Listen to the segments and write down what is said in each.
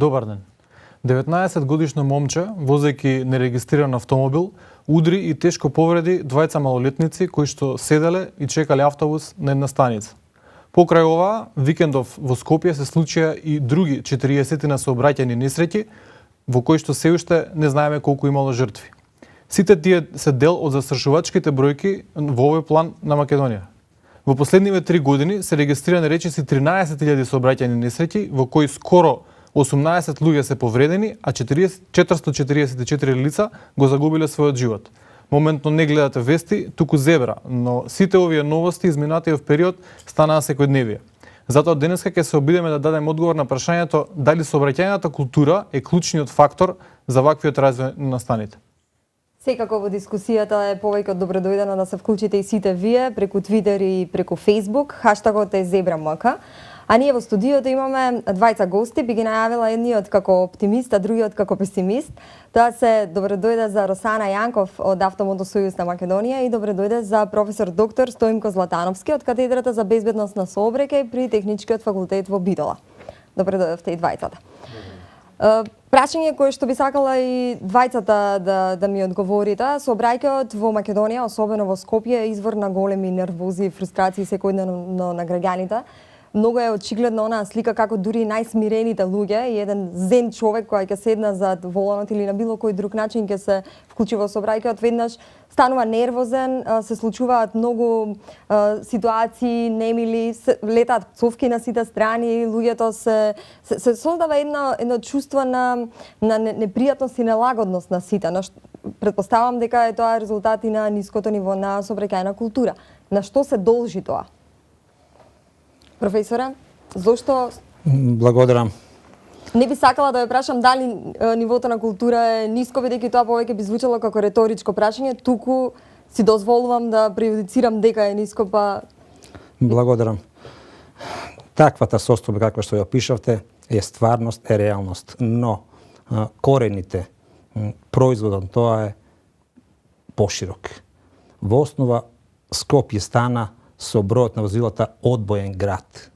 Добар ден. 19 годишно момче, возејќи нерегистриран автомобил, удри и тешко повреди двајца малолетници кои што седеле и чекале автобус на една станица. Покрај ова, викендов во Скопје се случија и други 40 на сообраќајни несреќи, во кои што се уште не знаеме колку имало жртви. Сите тие се дел од застрашувачките бројки во овој план на Македонија. Во последниве 3 години се регистрирани речиси 13.000 сообраќајни несреќи, во кои скоро 18 луѓе се повредени, а 444 лица го загубиле својот живот. Моментно не гледате вести, туку зебра, но сите овие новости изминатиот период станаа секојдневие. Затоа денеска ќе се обидеме да дадеме одговор на прашањето дали сообраќајната култура е клучниот фактор за ваквиот развој на станите. Секако во дискусијата е повеќе од добредојдено да се вклучите и сите вие преку Твитер и преку Фејсбук. Хаштагот е #ZebraMK. А ние во студиото имаме двајца гости, би ги најавила едниот како оптимист, а другиот како песимист. Тоа се добредојде за Росана Јанков од Автомотосојуз на Македонија и добредојде за професор доктор Стоимко Златановски од катедрата за безбедност на сообраќај при Техничкиот факултет во Бидола. Добредојдовте и двајцата. Прашање кое што би сакала и двајцата да ми одговорите. Сообраќајот во Македонија, особено во Скопје, е извор на големи нервози и фрустрации секојдневно на граѓаните. Многу е очигледно онаа слика како дури најсмирените луѓе и еден зен човек кој ќе седна зад воланот или на било кој друг начин ќе се вклучи во сообраќајот, веднаш станува нервозен, се случуваат многу ситуации немили, летаат пцовки на сите страни, луѓето се создава едно чувство на непријатност и нелагодност на сите. Претпоставам дека е тоа резултат и на ниското ниво на сообраќајна култура. На што се должи тоа? Професоре, зошто? Благодарам. Не би сакала да ве прашам дали нивото на култура е ниско, бидејќи тоа повеќе би звучало како реторичко прашање, туку си дозволувам да преюдицирам дека е ниско, па... Благодарам. Таквата состојба каква што ја опишавте е стварност, е реалност, но корените, производот тоа е поширок. Во основа Скопје стана со бројот на возилата одбоен град.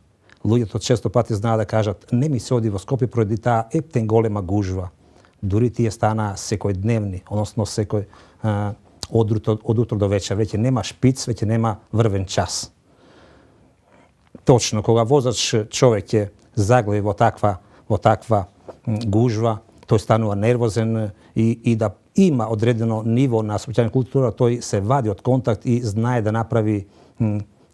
Луѓето често пати знаат да кажат не ми се оди во Скопје поради таа ептен голема гужва. Дури тие станаа секојдневни, односно секој од утро до вечер. Веќе нема шпиц, веќе нема врвен час. Точно, кога возач човек ќе заглави во таква гужва, тој станува нервозен и да има одредено ниво на сообраќајна култура, тој се вади од контакт и знае да направи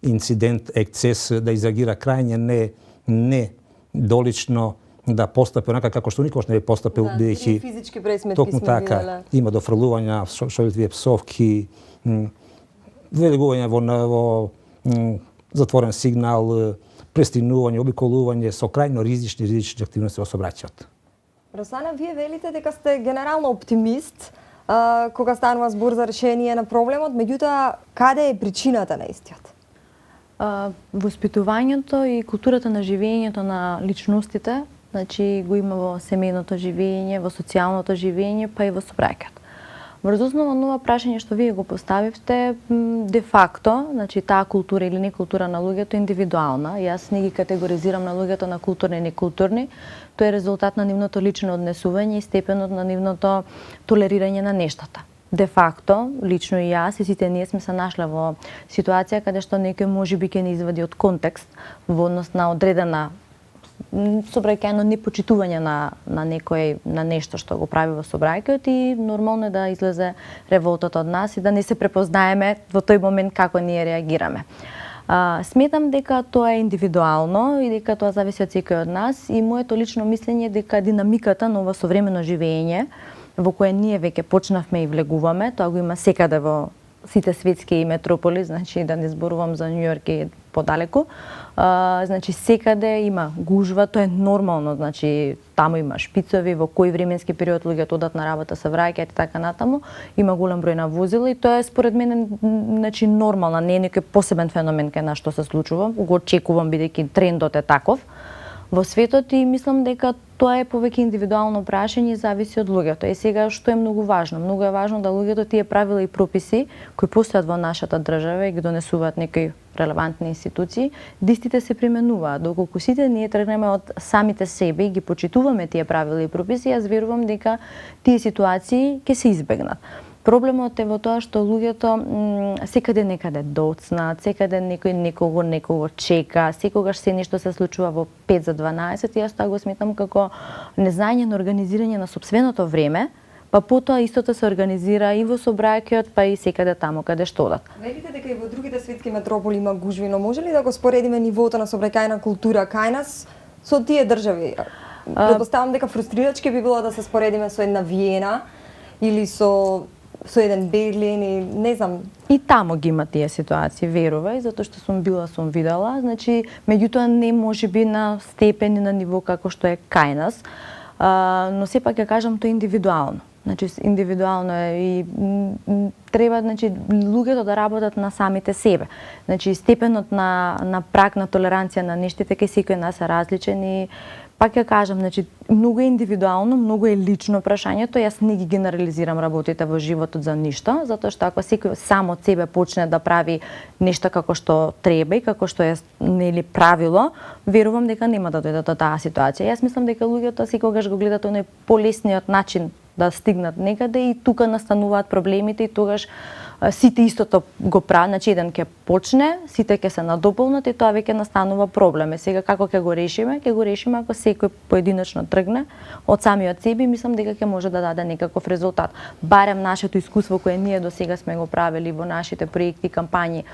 инцидент, ексцес, да изреагира крајне не долично, да постапи онака како што никош не би постапил, бидејќи физички пресметки токму сме така виделе. има дофрлувања, шолитвие псовки, велигување во затворен сигнал, престигнување, обиколување со крајно ризични активности во сообраќајот. Росана, вие велите дека сте генерално оптимист кога станува збор за решение на проблемот, меѓутоа каде е причината на истиот? Воспитувањето и културата на живењето на личностите, значи го има во семејното живење, во социјалното живење, па и во сообраќајот. Врз основа на ова прашање што вие го поставивте, де факто, значи таа култура или некултура на луѓето е индивидуална. Јас не ги категоризирам на луѓето на културни и некултурни. Тоа е резултат на нивното лично однесување и степенот на нивното толерирање на нештата. Де факто, лично и јас и сите ние сме се нашле во ситуација каде што некој можеби ќе не извади од контекст во однос на одредена сообраќајно непочитување на некој, на нешто што го прави во сообраќајот и нормално е да излезе револтот од нас и да не се препознаеме во тој момент како ние реагираме. Сметам дека тоа е индивидуално и дека тоа зависи од секој од нас и моето лично мислење е дека динамиката на ова современо живење во кое ние веќе почнавме и влегуваме, тоа го има секаде во сите светски метрополи, значи да не зборувам за Њујорк и подалеку. Значи секаде има гужва, тоа е нормално, значи таму има шпицови, во кој временски период луѓето одат на работа, се враќаат и така натаму, има голем број на возила и тоа е според мене значи нормално, не е некој посебен феномен кај нас што се случува, го очекувам бидејќи трендот е таков во светот и мислам дека тоа е повеќе индивидуално прашање и зависи од луѓето. И сега што е многу важно? Многу е важно да луѓето тие правила и прописи кои постојат во нашата држава и ги донесуваат некои релевантни институции, дистите се применуваат. Доколку сите ние тргнеме од самите себе и ги почитуваме тие правила и прописи, јас верувам дека тие ситуации ќе се избегнат. Проблемот е во тоа што луѓето секаде некаде доцнат, секаде некој некого чека, секогаш се нешто се случува во 5 за 12 и јас тоа го сметам како незнање на организирање на сопственото време, па потоа истото се организира и во собрајкиот, па и секаде таму каде што одат. Велите дека и во другите светски метрополи има гужви, но може ли да го споредиме нивото на собраќајна култура кај нас со тие држави? Предпоставам дека фрустрирачки би било да се споредиме со една Виена или со еден Берлин и не знам. И таму ги има тие ситуации, верувај, затоа што сум видела, значи меѓутоа не може би на степен и на ниво како што е кај нас, но сепак ја кажам тоа индивидуално. Значи индивидуално е и треба луѓето да работат на самите себе. Значи степенот на праг на толеранција на нештите кај секој нас е различен и пак ја кажам, значи многу е индивидуално, многу е лично прашањето. Јас не ги генерализирам работите во животот за ништо, затоа што ако секој сам од себе почне да прави нешто како што треба и како што е нели правило, верувам дека нема да дојде до таа ситуација. Јас мислам дека луѓето секогаш го гледат оној полесниот начин да стигнат некаде и тука настануваат проблемите и тогаш сите истото го прават, значи еден ќе почне, сите ќе се надополнат и тоа веќе настанува проблем. Сега како ќе го решиме? Ќе го решиме ако секој поединечно тргне од самиот себе, мислам дека ќе може да даде некаков резултат. Барем нашето искуство кое ние до сега сме го правили во нашите проекти и кампањи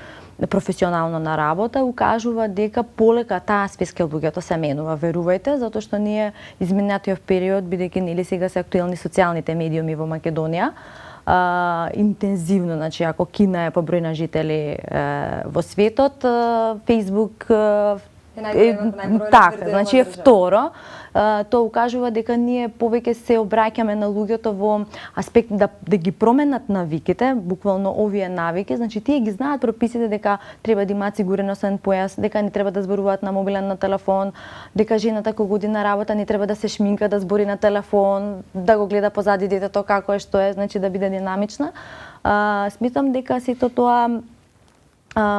професионално на работа, укажува дека полека таа свест кај луѓето се менува, верувајте, затоа што ние изминатиот период, бидејќи нели сега се актуелни социјалните медиуми во Македонија, интензивно, значи ако Кина е по број на жители во светот, Facebook така, значи е второ. Тоа укажува дека ние повеќе се обраќаме на луѓето во аспект да ги променат навиките, буквално овие навики, значи тие ги знаат прописите дека треба да имаат сигурносен појас, дека не треба да зборуваат на мобилен на телефон, дека жената кога оди на работа не треба да се шминка, да збори на телефон, да го гледа позади детето како е, што е, значи да биде динамична. Сметам дека сето тоа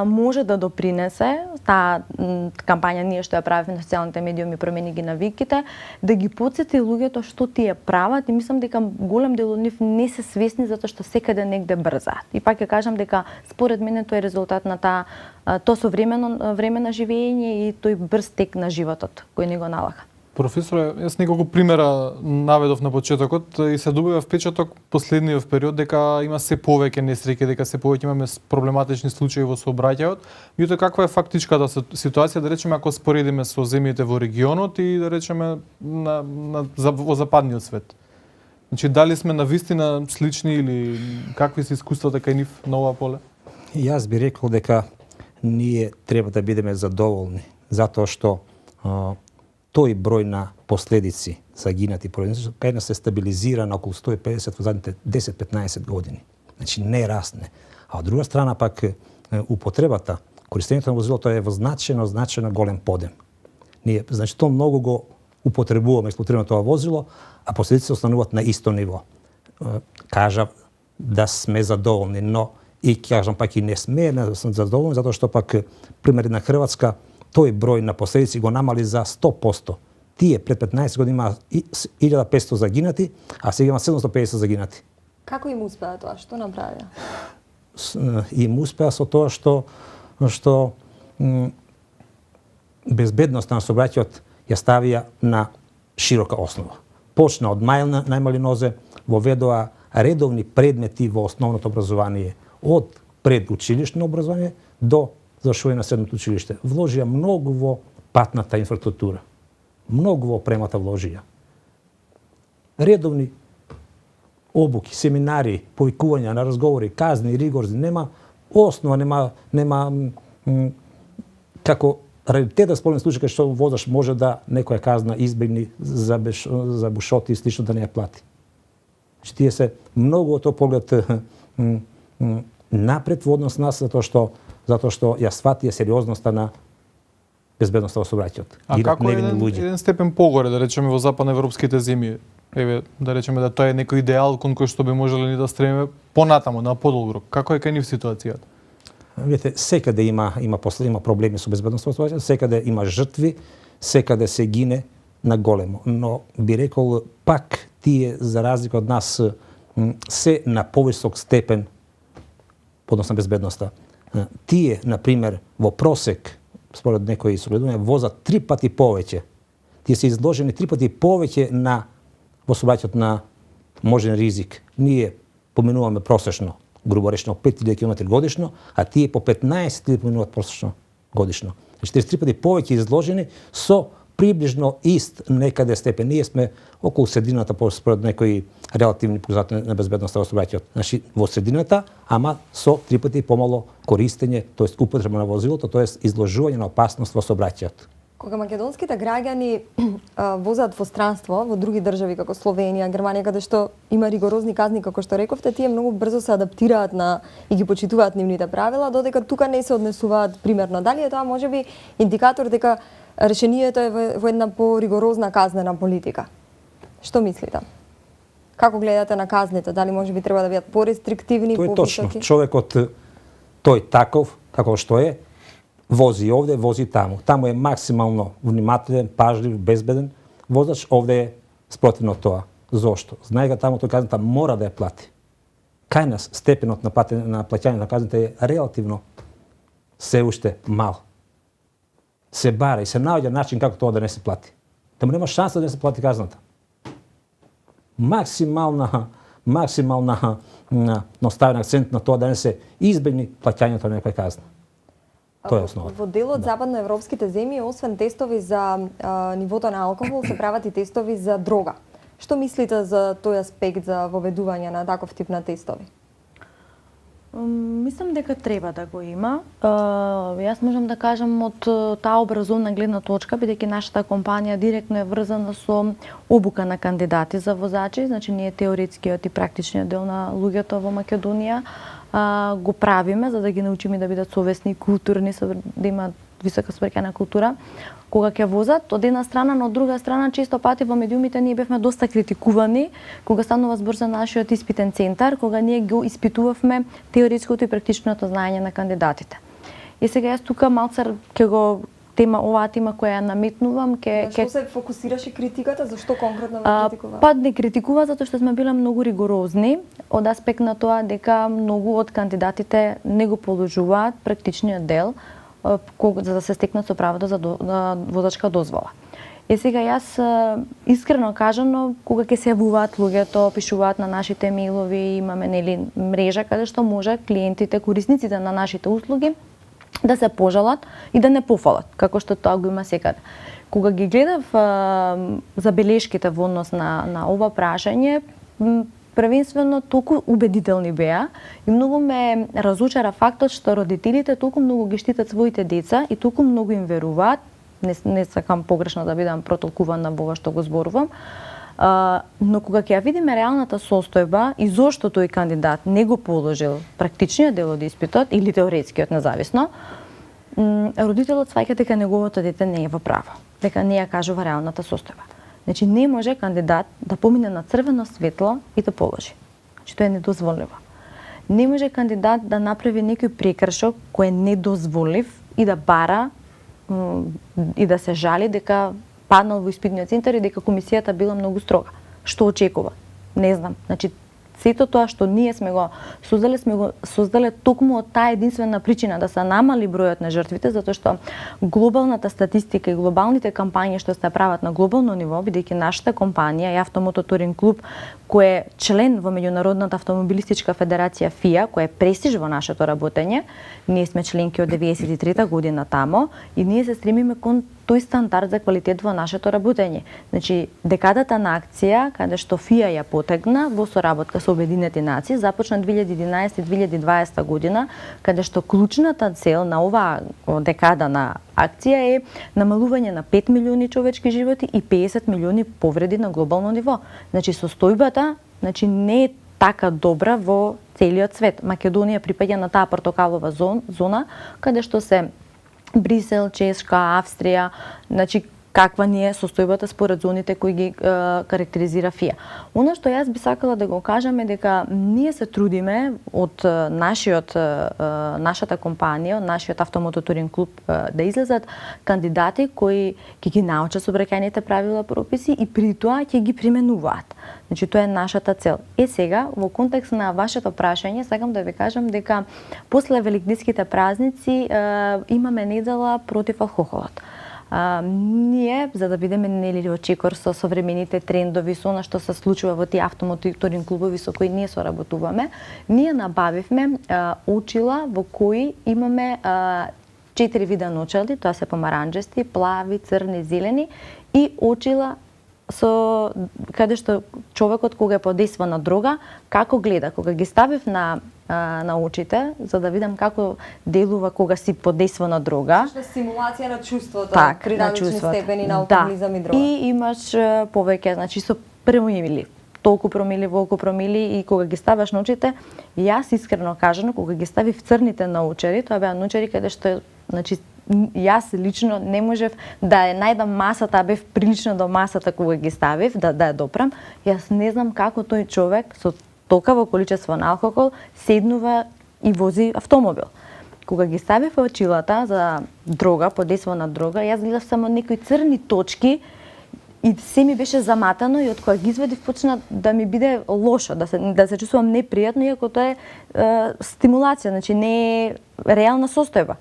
може да допринесе таа кампања ние што ја правиме на социјалните медиуми промени ги навиките, да ги потсети луѓето што тие прават и мислам дека голем дел од нив не се свесни затоа што секаде негде брзаат. И пак ја кажам дека според мене тоа е резултат на тоа современо време на живење и тој брз тек на животот кој ни го налага. Професоре, јас неколку примера наведов на почетокот и се добива впечаток последниот период дека има се повеќе несреќи, дека се повеќе имаме проблематични случаи во сообраќајот. Меѓутоа каква е фактичката ситуација, да речеме ако споредиме со земјите во регионот и да речеме во западниот свет? Значи дали сме навистина слични или какви се искуствата кај нив на ова поле? Јас би рекол дека ние треба да бидеме задоволни затоа што тој број на последици загинати породници кај нас се стабилизира на околу 150 во задните 10-15 години. Значи не расне. А од друга страна пак употребата, користењето на возилото е во значено голем подем. Ние значи тоа многу го употребуваме, експлоатираме тоа возило, а последиците остануваат на исто ниво. Кажав да сме задоволни, но и кажам пак и не сме задоволни затоа што пак пример на Хрватска тој број на последици го намали за 100%. Тие пред 15 години има 1500 загинати, а сега има 750 загинати. Како им успеа тоа? Што направија? Им успеа со тоа што безбедноста на сообраќајот ја ставија на широка основа. Почна од најмали нозе, воведоа редовни предмети во основното образование, од предучилишно образование до завршување на средното училиште. Вложија многу во патната инфраструктура. Многу во опремата вложија. Редовни обуки, семинари, повикувања на разговори, казни, ригорзи, нема основа, нема како раритет да спомнем случај кај што возаш може да некоја казна избегни за бушоти и слично да не ја плати. Значи тие се многу од тој поглед напред во однос на нас затоа што ја сватија сериозноста на безбедноста во сообраќајот. А како еден степен погоре, да речеме, во западноевропските земји? Еве, да речеме да тоа е некој идеал кон кој што би можеле ни да стремиме понатаму, на подолг рок. Како е кај нив ситуацијата? Видите, секаде има проблеми со безбедноста во сообраќајот, секаде има жртви, секаде се гине на големо. Но би рекол пак тие за разлика од нас се на повисок степен поднос на безбедноста. Тие, на пример, во просек, според некои согледувања, возат 3 пати повеќе. Тие се изложени 3 пати повеќе на во сообраќајот на можен ризик. Ние поминуваме просечно, грубо речено, 5000 км годишно, а тие по 15 000 поминуваат просечно годишно. Значи, 43 пати повеќе изложени со приближно ист некаде степен. Ние сме околу средината според некои релативни показатели на безбедноста во сообраќајот. Значи, во средината, ама со 3 пати помало користење, тоест употреба на возилото, тоест изложување на опасност во сообраќајот. Кога македонските граѓани возат во странство, во други држави како Словенија, Германија, каде што има ригорозни казни, како што рековте, тие многу брзо се адаптираат на и ги почитуваат нивните правила, додека тука не се однесуваат примерно. Дали е тоа можеби индикатор дека решението е во една поригорозна казнена политика? Што мислите? Како гледате на казните? Дали можеби треба да бидат порестриктивни, Тоа е повисоки? точно. Човекот тој таков, како што е, вози овде, вози таму. Таму е максимално внимателен, пажлив, безбеден возач, овде е спротивно тоа. Зошто? Знае га таму тој казната мора да ја плати. Кај нас степенот на плаќање на казните е релативно се уште мал. Се бара и се наоѓа начин како тоа да не се плати. Таму нема шанса да не се плати казната. Максимална ставен акцент на тоа да не се избегне плаќањето на некоја казна. Тоа е основа. Во дел од западноевропските земји, освен тестови за нивото на алкохол, се прават и тестови за дрога. Што мислите за тој аспект за воведување на таков тип на тестови? Мислам дека треба да го има. Јас можам да кажам од таа образовна гледна точка, бидејќи нашата компанија директно е врзана со обука на кандидати за возачи, значи ние теоретскиот и практичниот дел на луѓето во Македонија го правиме за да ги научиме да бидат совесни, културни, да имаат висока сообраќајна култура кога ќе возат. Од една страна, но од друга страна често пати во медиумите ние бевме доста критикувани кога станува збор за нашиот испитен центар, кога ние го испитувавме теоретското и практичното знаење на кандидатите. И сега јас тука малце ќе го оваа тема која ја наметнувам, Што се фокусираше критиката? Зашто конкретно ве критикува? Па не критикува затоа што сме биле многу ригорозни од аспект на тоа дека многу од кандидатите не го положуваат практичниот дел за да се стекнат со правото за возачка дозвола. И сега јас искрено кажано, кога ќе се јавуваат луѓето, пишуваат на нашите мејлови, имаме мрежа каде што може клиентите, корисниците на нашите услуги да се пожалат и да не пофалат, како што тоа го има секаде. Кога ги гледав забелешките во однос на ова прашање, првенствено толку убедителни беа и многу ме разочара фактот што родителите толку многу ги штитат своите деца и толку многу им веруваат. Не сакам погрешно да бидам протолкувана во ова што го зборувам, но кога ќе ја видиме реалната состојба и зошто тој кандидат не го положил практичниот дел од испитот или теоретскиот, независно, родителот сваќа дека неговото дете не е во право, дека не ја кажува реалната состојба. Значи не може кандидат да помине на црвено светло и да положи. Значи тоа е недозволиво. Не може кандидат да направи некој прекршок кој е недозволив и да бара и да се жали дека паднал во испитниот центар и дека комисијата била многу строга. Што очекува? Не знам. Значи сето тоа што ние сме го создале токму од таа единствена причина да се намали бројот на жртвите, затоа што глобалната статистика и глобалните кампањи што се прават на глобално ниво, бидејќи нашата компанија и Автомото Туринг клуб, кој е член во меѓународната автомобилистичка федерација FIA, кој е престиж во нашето работење, ние сме членки од 93-та година тамо и ние се стремиме кон тој стандард за квалитет во нашето работење. Значи, декадата на акција, каде што FIA ја потегна во соработка со Обединети нации, започна 2011-2020 година, каде што клучната цел на оваа декада на акција е намалување на 5 милиони човечки животи и 50 милиони повреди на глобално ниво. Значи, состојбата не е така добра во целиот свет. Македонија припаѓа на таа портокалова зона, каде што се Брисел, Чешка, Австрија, значи каква ни е состојбата според зоните кои ги карактеризира ФИА. Оно што јас би сакала да го кажам е дека ние се трудиме од нашата компанија, од нашиот автомототуринг клуб да излезат кандидати кои ќе ги научат сообраќајните правила, прописи и при тоа ќе ги применуваат. Значи тоа е нашата цел. Сега во контекст на вашето прашање сакам да ви кажам дека после великденските празници имаме недела против алкохолот. Ние, за да бидеме нели очекор со современите трендови, со она што се случува во тие автомоторинг клубови со кои ние соработуваме, ние набавивме очила во кои имаме 4 вида очила, тоа се помаранџести, плави, црни, зелени и очила со каде што човекот кога е подесван на дрога, како гледа, кога ги ставив на очите, за да видам како делува кога си подесван на дрога. Што симулација на чувството, Так, при на различни чувството. степени на алкохолизам и дрога. И имаш повеќе, значи со промили, толку промили, волку промили и кога ги ставаш на очите, јас искрено кажано кога ги ставив црните научари, тоа беа научари каде што значи јас лично не можев да ја најдам масата, бев прилично до масата кога ги ставив, да ја допрам. Јас не знам како тој човек со толкаво количество на алкохол седнува и вози автомобил. Кога ги ставив очилата за дрога, подесвана дрога, јас гледав само некои црни точки и се ми беше заматано и од кога ги извадив почна да ми биде лошо, да се чувствувам непријатно, иако тоа е стимулација, значи не е реална состојба.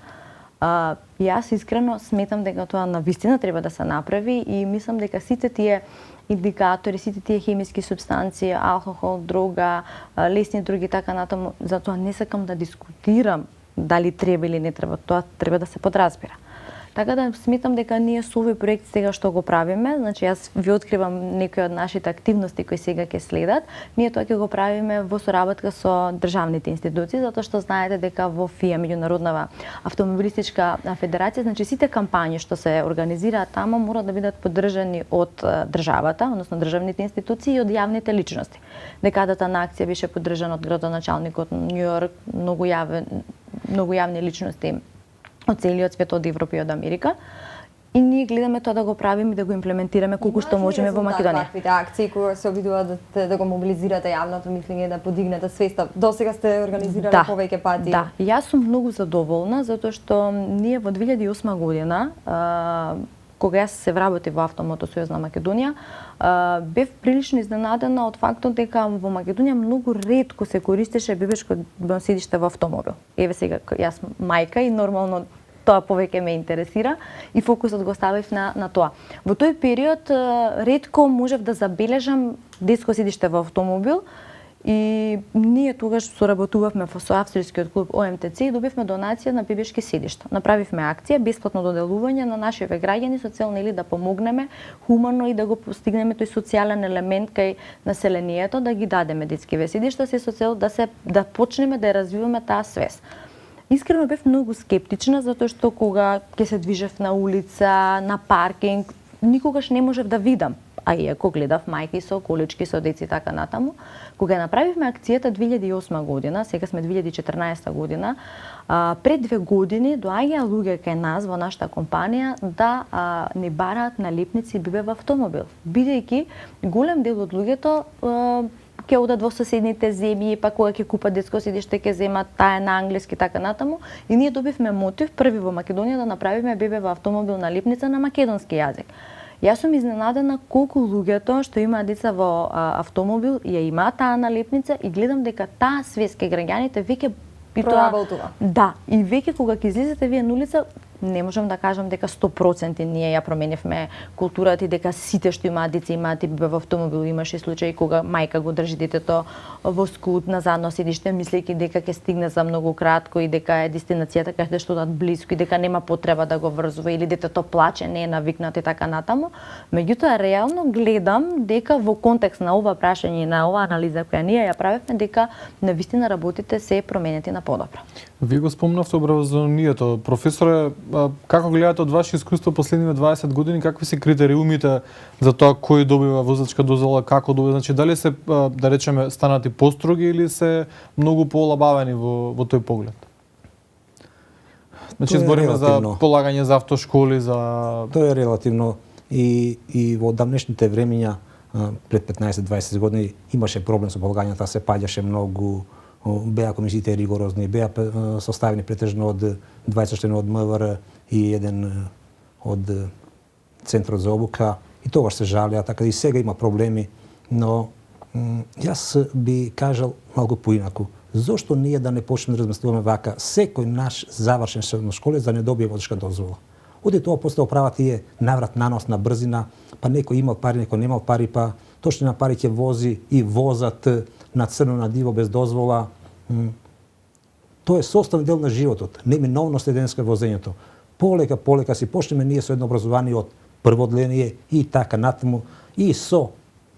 Јас искрено сметам дека тоа навистина треба да се направи и мислам дека сите тие индикатори, сите тие хемиски супстанции, алкохол, дрога, лесни други така натаму, затоа не сакам да дискутирам дали треба или не треба, тоа треба да се подразбира. Така да сметам дека ние со овој проект сега што го правиме, значи јас ви откривам некои од нашите активности кои сега ќе следат, ние тоа ќе го правиме во соработка со државните институции, затоа што знаете дека во ФИА, Меѓународна автомобилистичка федерација, значи сите кампањи што се организираат таму мора да бидат поддржани од државата, односно државните институции и од јавните личности. Декадата на акција беше поддржана од градоначалникот на Њујорк, многу јавни личности од целиот свет, од Европа и од Америка. И ние гледаме тоа да го правиме и да го имплементираме колку што можеме во Македонија. Таквите акции кога се обидуваат да го мобилизирате јавното мислење, да подигнете свеста. Досега сте организирали повеќе пати. Да, јас сум многу задоволна затоа што ние во 2008 година кога јас се вработив во Автомотосојуз на Македонија, бев прилично изненадена од фактот дека во Македонија многу ретко се користеше бебешко седиште во автомобил. Еве сега јас мајка и нормално тоа повеќе ме интересира и фокусот го ставив на тоа. Во тој период ретко можев да забележам детско седиште во автомобил. И ние тогаш соработувавме со австрискиот клуб ОМТЦ и добивме донација на бебешки седишта. Направивме акција бесплатно доделување на нашиве граѓани со цел да помогнеме хумано и да го постигнеме тој социјален елемент кај населението, да ги дадеме детскиве седишта со цел да почнеме да ја развиваме таа свест. Искрено бев многу скептична затоа што кога ќе се движев на улица, на паркинг, никогаш не можев да видам. А иако гледав мајки со колички, со деци така натаму, кога ја направивме акцијата 2008 година, сега сме 2014 година, пред 2 години доаѓаа луѓе кај нас во нашата компанија да не бараат налепници бебе во автомобил, бидејќи голем дел од луѓето ќе одат во соседните земји, па кога ќе купат детско седиште ќе земат таа на англиски така натаму, и ние добивме мотив први во Македонија да направиме бебе во автомобил налепница на македонски јазик. Јас сум изненадена колку луѓето што имаат деца во автомобил ја имаат таа налепница и гледам дека таа свест кај граѓаните веќе проработува. Да, и веќе кога ќе излезете вие на улица, не можам да кажам дека 100% ние ја променивме културата и дека сите што имаат деца имаат и бебе во автомобил. Имаше случаи кога мајка го држи детето во скут на задно седиште, мислејќи дека ќе стигне за многу кратко и дека е дестинацијата каде што одат блиску и дека нема потреба да го врзува или детето плаче, не е навикнат и така натаму. Меѓутоа реално гледам дека во контекст на ова прашање и на оваа анализа која ние ја правевме, дека навистина работите се променети на подобро. Вие го спомнавте образованието. Професоре, како гледате од ваше искуство последниве 20 години, какви се критериумите за тоа кој добива возачка дозвола, како добива, значи дали се да речеме станати построги или се многу поолабавени во тој поглед? Значи збориме за полагање за автошколи, за Тоа е релативно и во давнешните времења, пред 15-20 години, имаше проблем со полагањата, се паѓаше многу, беа комисиите ригорозни, беа составени претежно од 20 члена од МВР и еден од Центарот за обука, и тогаш се жалеа, така и сега има проблеми, но јас би кажал малку поинаку. Зошто ние да не почнеме да размислуваме вака? Секој наш завршен средношколец да не добие водачка дозвола. Оди тоа после оправа тие наврат на нос на брзина, па некој имал пари, некој немал пари, па точно на пари ќе вози и возат на црно на диво без дозвола. Тоа е составен дел на животот, неминовност е денеска возењето. Полека си почнеме ние со едно образование од прво одделение и така натаму, и со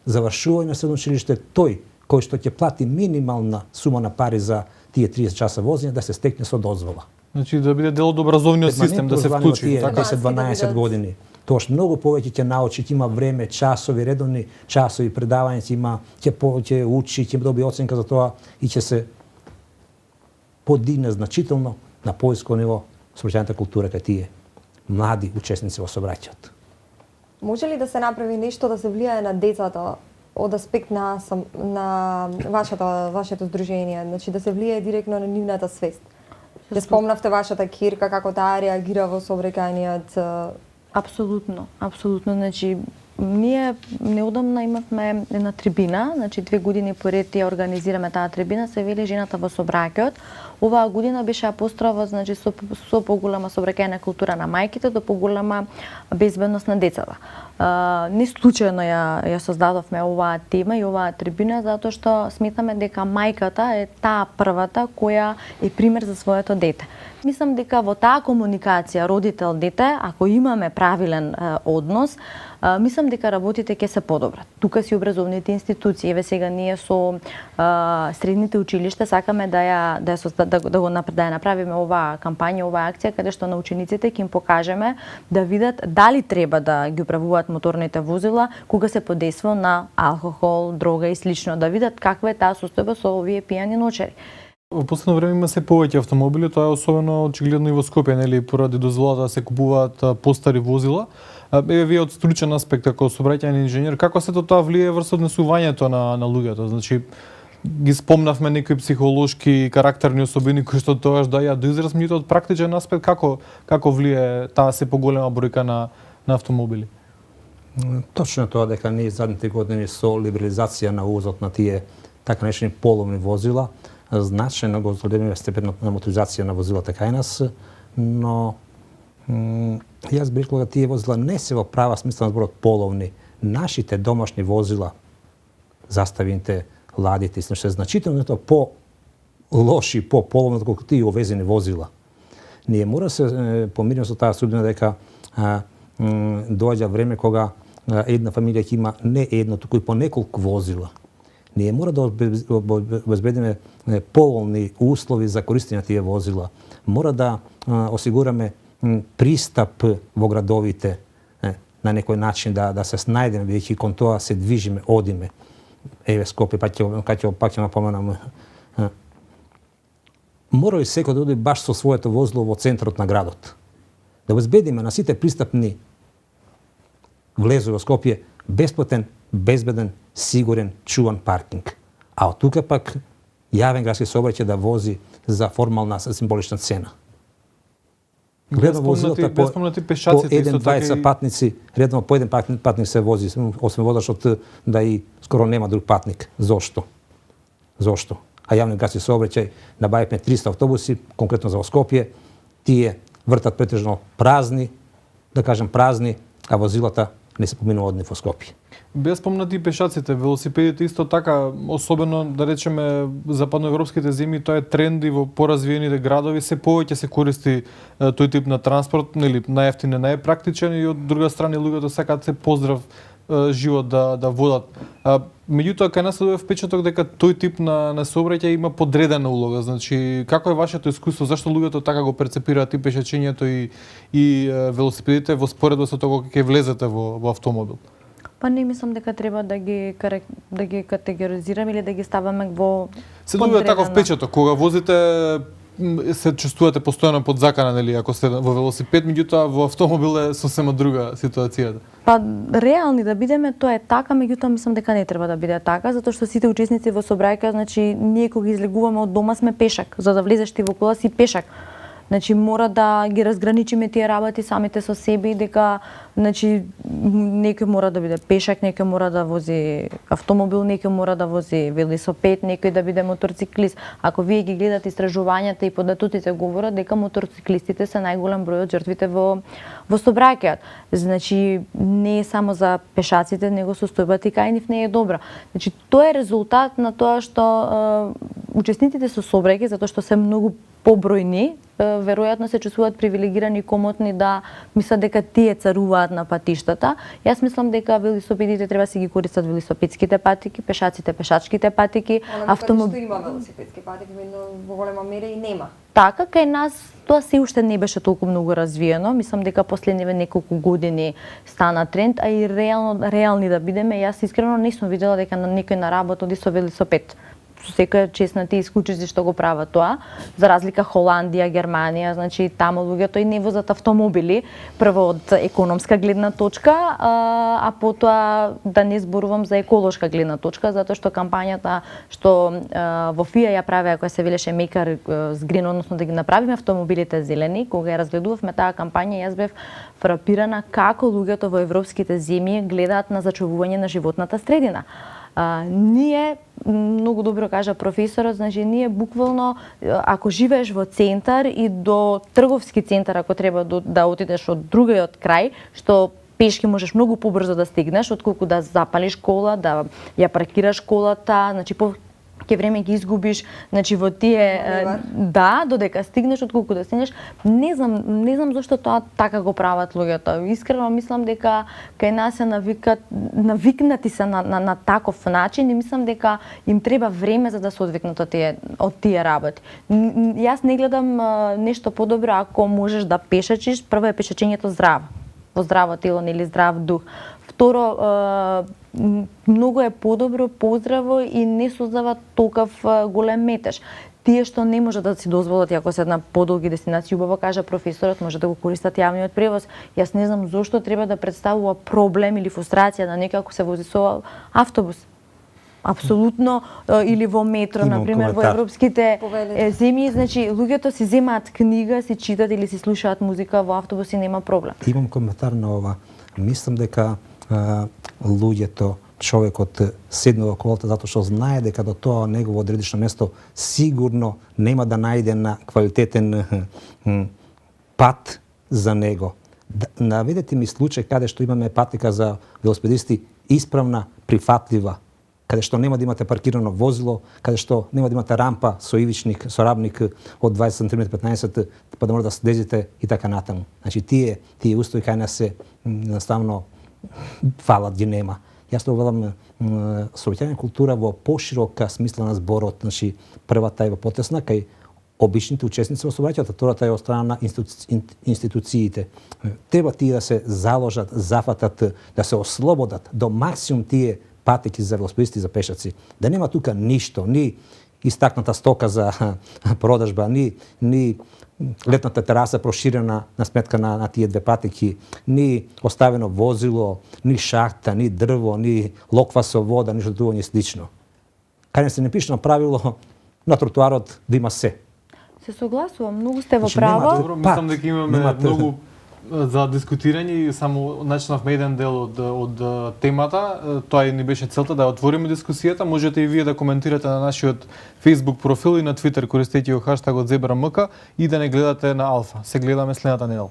завршување на средно училиште, тој кој што ќе плати минимална сума на пари за тие 30 часа возење да се стекне со дозвола. Значи да биде дел од образовниот систем, да се вклучи. Тие Така? 10-12 години. Тоаш многу повеќе ќе научи, ќе има време, часови, редовни часови, предавања ќе има, ќе учи, ќе добие оценка за тоа и ќе се подигне значително на поиско ниво сообраќајната култура кај тие млади учесници во сообраќајот. Може ли да се направи нешто да се влијае на децата од аспект на вашето здружение, значи да се влијае директно на нивната свест? Ја спомнавте вашата ќерка како таа реагира во сообраќајниот. Апсолутно. Значи, ние неодамна имавме една трибина, значи 2 години поред ја организираме таа трибина, се вели жената во сообраќајот. Оваа година беше апострофа, значи со поголема сообраќајна култура на мајките до поголема безбедност на децата. Не случајно ја создадовме оваа тема и оваа трибина, затоа што сметаме дека мајката е таа првата која е пример за своето дете. Мислам дека во таа комуникација родител-дете, ако имаме правилен однос, мислам дека работите ќе се подобрат. Тука си образовните институции, еве сега ние со средните училишта сакаме да ја направиме оваа кампања, оваа акција каде што на учениците ќе им покажеме да видат дали треба да ги управуваат моторните возила кога се подейства на алкохол, дрога и слично, да видат каква е таа состојба со овие пијани ночери. Во последно време има се повеќе автомобили, тоа е особено очигледно и во Скопје, нели, поради дозволата да се купуваат постари возила. Еве вие од стручен аспект како сообраќајни инженер, како сето тоа влијае врз однесувањето на луѓето? Значи ги спомнавме некои психолошки и карактерни особини кои што тоаш даја до израз, меѓутоа од практичен аспект како влијае таа се поголема бројка на автомобили? Точно тоа дека ние задните години со либерализација на увозот на тие така наречени половни возила, значајно го зголемиме степенот на моторизација на возилата кај нас, но јас би рекол дека тие возила не се во права смисла на зборот половни. Нашите домашни возила, заставините, ладите, се значително по-лоши, по-половни отколку тие увезени возила. Ние мора да се помириме со таа судбина дека доаѓа време кога една фамилија ќе има не едно, туку и по неколку возила. Ние мора да обезбедиме поволни услови за користење на тие возила. Мора да осигураме пристап во градовите на некој начин да се снајдеме, бидејќи кон тоа се движиме, одиме. Еве Скопје, пак ќе напоменам. Мора ли секој да оди баш со своето возило во центарот на градот? Да обезбедиме на сите пристапни влезови во Скопје бесплатен, безбеден, сигурен, чуван паркинг. А од тука пак јавен градски сообраќај да вози за формална символична цена. Гледам возилата по еден, двајца патници, редовно по еден патник се вози, освен водачот да и скоро нема друг патник. Зошто? А јавен градски сообраќај набавивме 300 автобуси, конкретно за Скопје, тие вртат претежно празни, да кажем празни, а возилата не се поминува од нив во Скопје. Беа спомнати и пешаците, велосипедите исто така, особено да речеме западноевропските земји, тоа е тренд и во поразвиените градови, се повеќе се користи тој тип на транспорт, нели најевтин е најпрактичен и од друга страна луѓето сакаат се поздрав живот да водат. Меѓутоа кај нас се впечаток дека тој тип на сообраќај има подредена улога. Значи како е вашето искуство, зашто луѓето така го перцепираат и пешачењето и велосипедите во споредба со тоа кога ќе влезете во автомобил? Па не мислам дека треба да ги категоризираме или да ги ставаме во се добива таков впечаток кога возите се чувствувате постојано под закана, нели, ако сте во велосипед, меѓутоа во автомобил е сосема друга ситуацијата. Па реални да бидеме, тоа е така, меѓутоа мислам дека не треба да биде така, затоа што сите учесници во сообраќајка, значи ние кога излегуваме од дома сме пешак, за да влезеш ти во кола си пешак. Значи мора да ги разграничиме тие работи самите со себе, дека значи некој мора да биде пешак, некој мора да вози автомобил, некој мора да вози велосипед, некој да биде моторциклист. Ако вие ги гледате истражувањата и податоците говорат дека моторциклистите се најголем број од жртвите во сообраќајот. Значи не е само за пешаците, него состојбата и кај нив не е добра. Значи тоа е резултат на тоа што учесниците со сообраќај, затоа што се многу побројни, веројатно се чувствуваат привилегирани и комотни да мислат дека тие царуваат на патиштата. Јас мислам дека велосипедите треба да се ги користат велосипедските патики, пешаците пешачките патики, Што има велосипедски патики, во голема мера и нема. Така, кај нас тоа се уште не беше толку многу развиено. Мислам дека последниве неколку години стана тренд, а и реални да бидеме, јас искрено не сум видела дека на некој на работа оди со велосипед. Со секоја чест на тие исклучици што го прават тоа, за разлика Холандија, Германија, значи таму луѓето и не возат автомобили, прво од економска гледна точка, а потоа да не зборувам за еколошка гледна точка, затоа што кампањата што во ФИА ја правеа, која се велеше Make us Green, односно да ги направиме автомобилите зелени, кога ја разгледувавме таа кампања, јас бев фрапирана како луѓето во европските земји гледаат на зачувување на животната средина. Ние, многу добро кажа професорот, значи ние буквално, ако живееш во центар и до трговски центар, ако треба да отидеш од другиот крај, што пешки можеш многу побрзо да стигнеш, отколку да запалиш кола, да ја паркираш колата, значи ке време ги изгубиш, значи во тие да, додека стигнеш, отколку да стигнеш. Не знам зошто тоа така го прават луѓето. Искрено мислам дека кај нас се навикнати се на таков начин и мислам дека им треба време за да се одвикнат од тие работи. Јас не гледам нешто подобро ако можеш да пешачиш. Прво е пешачењето здраво, во здраво тело или здрав дух. Второ, многу е подобро, поздраво и не создава толков голем метеж. Тие што не може да си дозволат, ако се една подолги дестинација, убаво кажа професорот, може да го користат јавниот превоз. Јас не знам зошто треба да представува проблем или фрустрација на некој ако се вози со автобус. Апсолутно, или во метро, например, во европските земји, значи луѓето си земаат книга, си читат или си слушаат музика во автобус и нема проблем. Имам коментар на ова. Мислам дека луѓето, човекот седнува во колата затоа што знае дека до тоа негово одредично место сигурно нема да најде на квалитетен пат за него. Наведете ми случај каде што имаме патика за велосипедисти исправна, прифатлива, каде што нема да имате паркирано возило, каде што нема да имате рампа со ивичник, со рабник од 20 см 15, па да може да слезете и така натаму. Значи тие устои кај нас се наставно фалат, ги нема. Јас тоа велам сообраќајна култура во поширока смисла на зборот, значи првата е во потесна кај обичните учесници во сообраќајот, втората е од страна на институциите. Треба тие да се заложат, зафатат, да се ослободат до максимум тие патеки за велосипедисти и за пешаци. Да нема тука ништо, ни истакната стока за продажба, ни летната тераса проширена на сметка на тие две патеки, ни оставено возило, ни шахта, ни дрво, ни локва со вода, ништо друго ни слично. Кај не се не пише на правило на тротоарот да има се. Се согласувам, многу сте во право. Добро, мислам дека имаме многу за дискутирање и само начнавме еден дел од темата. Тоа и ни беше целта да отвориме дискусијата. Можете и вие да коментирате на нашиот Facebook профил и на Twitter користејќи го хаштагот #ZebraMK и да не гледате на Алфа. Се гледаме следната недела.